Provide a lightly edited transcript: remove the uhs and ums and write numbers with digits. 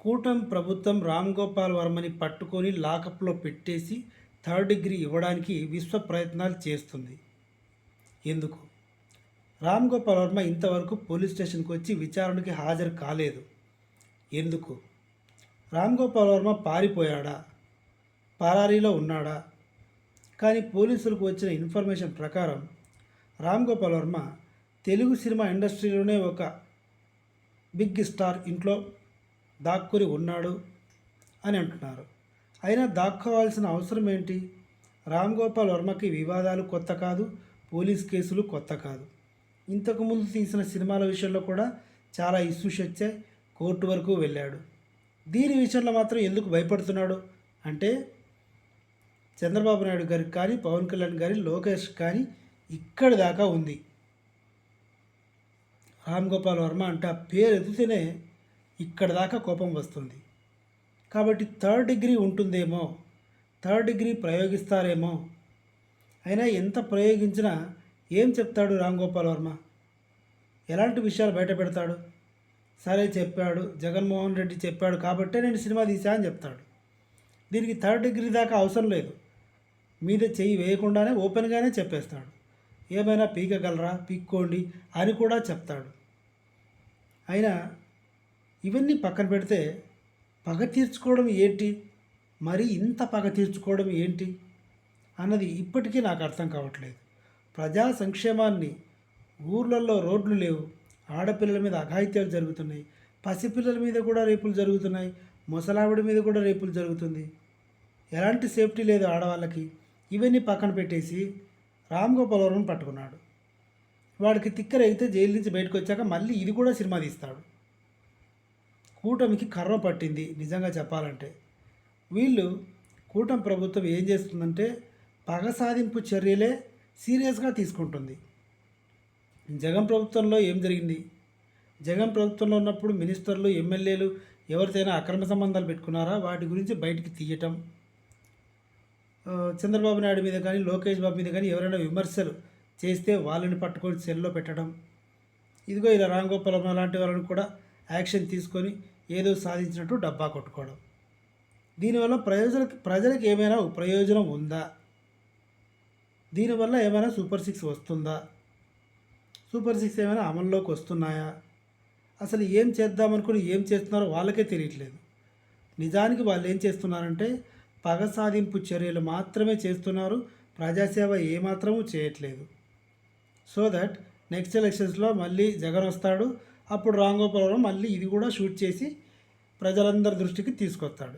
కూటమి ప్రభుత్వం రామ్ గోపాల్ వర్మని పట్టుకొని లాకప్లో పెట్టేసి థర్డ్ డిగ్రీ ఇవ్వడానికి విశ్వ ప్రయత్నాలు చేస్తుంది. ఎందుకు? రామ్ గోపాల్ వర్మ ఇంతవరకు పోలీస్ స్టేషన్కి వచ్చి విచారణకి హాజరు కాలేదు. ఎందుకు? రామ్ గోపాల్ వర్మ పారిపోయాడా? పరారీలో ఉన్నాడా? కానీ పోలీసులకు వచ్చిన ఇన్ఫర్మేషన్ ప్రకారం రామ్ గోపాల్ వర్మ తెలుగు సినిమా ఇండస్ట్రీలోనే ఒక బిగ్ స్టార్ ఇంట్లో దాక్కుని ఉన్నాడు అని అంటున్నారు. అయినా దాక్కోవాల్సిన అవసరం ఏంటి? రామ్ గోపాల్ వర్మకి వివాదాలు కొత్త కాదు, పోలీస్ కేసులు కొత్త కాదు. ఇంతకుముందు తీసిన సినిమాల విషయంలో కూడా చాలా ఇష్యూస్ వచ్చాయి, కోర్టు వరకు వెళ్ళాడు. దీని విషయంలో మాత్రం ఎందుకు భయపడుతున్నాడు అంటే చంద్రబాబు నాయుడు గారికి కానీ, పవన్ కళ్యాణ్ గారి, లోకేష్ కానీ ఇక్కడి దాకా ఉంది. రామ్ గోపాల్ వర్మ అంటే ఆ పేరు ఎత్తితేనే ఇక్కడ దాకా కోపం వస్తుంది. కాబట్టి థర్డ్ డిగ్రీ ఉంటుందేమో, థర్డ్ డిగ్రీ ప్రయోగిస్తారేమో. అయినా ఎంత ప్రయోగించినా ఏం చెప్తాడు రామ్ గోపాల్ వర్మ? ఎలాంటి విషయాలు బయట పెడతాడు? సరే చెప్పాడు, జగన్మోహన్ రెడ్డి చెప్పాడు కాబట్టే నేను సినిమా తీసా అని చెప్తాడు. దీనికి థర్డ్ డిగ్రీ దాకా అవసరం లేదు. మీద చెయ్యి వేయకుండానే ఓపెన్గానే చెప్పేస్తాడు. ఏమైనా పీకగలరా, పీక్కోండి అని కూడా చెప్తాడు. అయినా ఇవన్నీ పక్కన పెడితే పగ తీర్చుకోవడం ఏంటి, మరి ఇంత పగ తీర్చుకోవడం ఏంటి అన్నది ఇప్పటికీ నాకు అర్థం కావట్లేదు. ప్రజా సంక్షేమాన్ని, ఊర్లలో రోడ్లు లేవు, ఆడపిల్లల మీద అఘాయిత్యాలు జరుగుతున్నాయి, పసిపిల్లల మీద కూడా రేపులు జరుగుతున్నాయి, ముసలావిడి మీద కూడా రేపులు జరుగుతుంది. ఎలాంటి సేఫ్టీ లేదు ఆడవాళ్ళకి. ఇవన్నీ పక్కన పెట్టేసి రామ్ గోపాల్ వర్మను పట్టుకున్నాడు. వాడికి తిక్కరైతే జైలు నుంచి బయటకు వచ్చాక మళ్ళీ ఇది కూడా సినిమా తీస్తాడు. కూటమికి కర్మ పట్టింది నిజంగా చెప్పాలంటే. వీళ్ళు కూటమి ప్రభుత్వం ఏం చేస్తుందంటే పగ సాధింపు చర్యలే సీరియస్గా తీసుకుంటుంది. జగన్ ప్రభుత్వంలో ఏం జరిగింది? జగన్ ప్రభుత్వంలో ఉన్నప్పుడు మినిస్టర్లు, ఎమ్మెల్యేలు ఎవరితోనైనా అక్రమ సంబంధాలు పెట్టుకున్నారా? వాటి గురించి బయటికి తీయటం, చంద్రబాబు నాయుడు మీద కానీ, లోకేష్ బాబు మీద కానీ ఎవరైనా విమర్శలు చేస్తే వాళ్ళని పట్టుకొని సెల్లో పెట్టడం. ఇదిగో ఇలా రామ్ గోపాల్ వర్మ లాంటి వాళ్ళని కూడా యాక్షన్ తీసుకొని ఏదో సాధించినట్టు డబ్బా కొట్టుకోవడం. దీనివల్ల ప్రజలకు ఏమైనా ప్రయోజనం ఉందా? దీనివల్ల ఏమైనా సూపర్ 6 వస్తుందా? సూపర్ 6 ఏమైనా అమల్లోకి వస్తున్నాయా? అసలు ఏం చేద్దామనుకుని ఏం చేస్తున్నారో వాళ్ళకే తెలియట్లేదు. నిజానికి వాళ్ళు ఏం చేస్తున్నారంటే పగ సాధింపు చర్యలు మాత్రమే చేస్తున్నారు, ప్రజాసేవ ఏమాత్రమూ చేయట్లేదు. సో దట్ నెక్స్ట్ ఎలక్షన్స్లో మళ్ళీ జగన్ వస్తాడు, అప్పుడు రామ్ గోపాల్ వర్మ మళ్ళీ ఇది కూడా షూట్ చేసి ప్రజలందరి దృష్టికి తీసుకొస్తాడు.